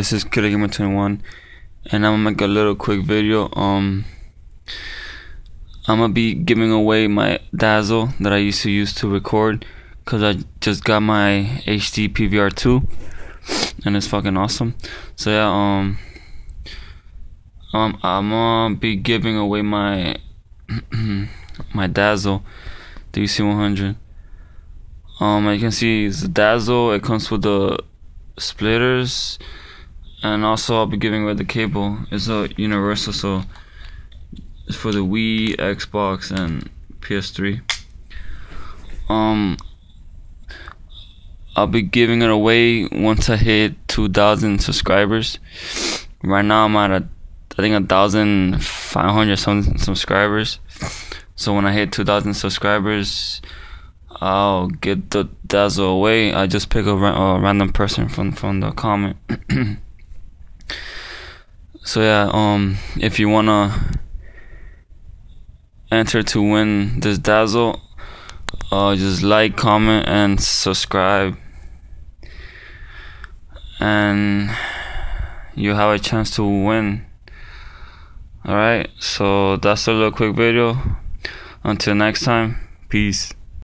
This is Killer Gamer 21, and I'm gonna make a little quick video. I'm gonna be giving away my Dazzle that I used to use to record, cause I just got my HD PVR 2, and it's fucking awesome. So yeah, I'm gonna be giving away my my Dazzle DC100. As you can see, it's a Dazzle. It comes with the splitters, and also I'll be giving away the cable. It's a universal, so it's for the Wii, Xbox, and PS3. I'll be giving it away once I hit 2,000 subscribers. Right now I'm at I think 1,500 some subscribers. So when I hit 2,000 subscribers, I'll get the Dazzle away. I just pick a random person from the comment. So yeah, if you wanna enter to win this Dazzle, just like, comment, and subscribe, and you have a chance to win. Alright, so that's a little quick video. Until next time, peace.